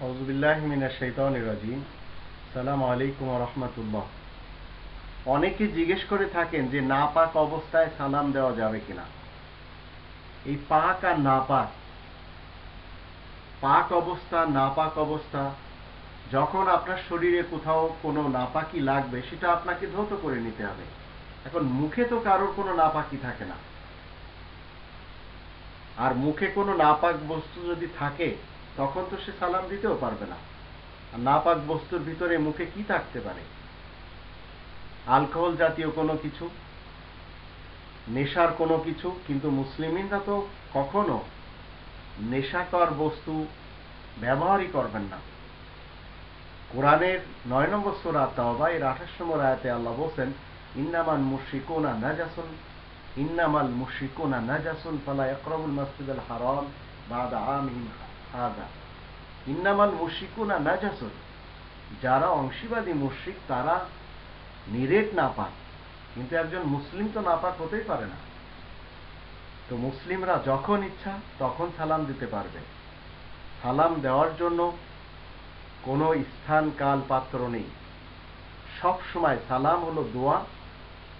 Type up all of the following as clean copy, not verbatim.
আউযুবিল্লাহি মিনাশ শাইতানির রাজিম। আসসালামু আলাইকুম ওয়া রাহমাতুল্লাহ। অনেকে জিজ্ঞেস করে থাকেন যে নাপাক অবস্থায় সালাম দেওয়া যাবে কিনা। এই পাক আর নাপাক, পাক অবস্থা নাপাক অবস্থা, যখন আপনার শরীরে কোথাও কোনো নাপাকি লাগবে সেটা আপনাকে ধৌত করে নিতে হবে। এখন মুখে তো কারোর কোনো নাপাকি থাকে না, আর মুখে কোনো নাপাক বস্তু যদি থাকে তখন তো সে সালাম দিতেও পারবে না। আর নাপাক বস্তুর ভিতরে মুখে কি থাকতে পারে? অ্যালকোহল জাতীয় কোনো কিছু, নেশার কোনো কিছু। কিন্তু মুসলিমিনরা তো কখনো নেশাকর বস্তু ব্যবহারই করবেন না। কোরআনের 9 নম্বর সূরা তাওবা এর 28 নম্বর আয়াতে আল্লাহ বলেন, ইন্নামাল মুশরিকুনা নাজাসুন ইন্নামাল মুশরিকুনা নাজাসুন ফালা ইয়াকরাবুল মাসজিদাল হারাম বাদা আমিহিম হাযা। ইন্নামাল মুশরিকুনা নাজাসুন, যারা অংশীবাদী মুশরিক তারা নিরেট নাপাক, কিন্তু একজন মুসলিম তো নাপাক হতেই পারে না। তো মুসলিমরা যখন ইচ্ছা তখন সালাম দিতে পারবে। সালাম দেওয়ার জন্য কোনো স্থান কাল পাত্র নেই। সব সময় সালাম হলো দোয়া,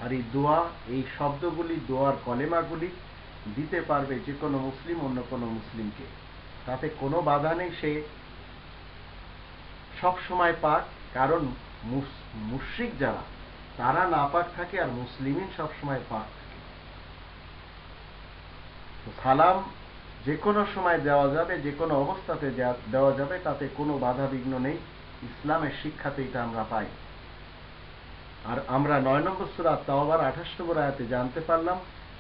আর এই দোয়া, এই শব্দগুলি, দোয়ার কলেমাগুলি দিতে পারবে যে কোনো মুসলিম অন্য কোনো মুসলিমকে। তাতে কোনো বাধা নেই, সে সব সময় পাক। কারণ মুশরিক যারা, তারা নাপাক থাকে, আর মুসলিমিন সব সময় পাক থাকে। তো সালাম যে কোনো সময় দেওয়া যাবে, যে কোনো অবস্থাতে দেওয়া যাবে, তাতে কোনো বাধা বিঘ্ন নেই। ইসলামের শিক্ষাতে এটা আমরা পাই। আর আমরা 9 নম্বর সূরা তাওবার 28 নম্বর আয়াতে জানতে পারলাম,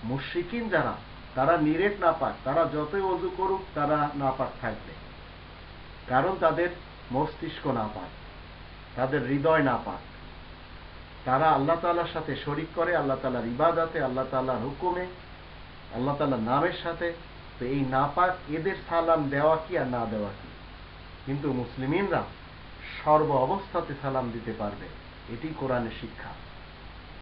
মুশরিকিন যারা, তারা নিরেট নাপাক, তারা যতই ওযু করুক তারা নাপাক থাকবে। কারণ তাদের মস্তিষ্ক নাপাক, তাদের হৃদয় নাপাক। তারা আল্লাহ তাআলার সাথে শরীক করে, আল্লাহ তাআলার ইবাদতে, আল্লাহ তাআলার হুকুমে, আল্লাহ তাআলার নামের সাথে। তো এই নাপাক এদের সালাম দেওয়া কি আর না দেওয়া কি। কিন্তু মুসলিমিনরা সর্ব অবস্থাতে সালাম দিতে পারবে, এটি কোরআনের শিক্ষা।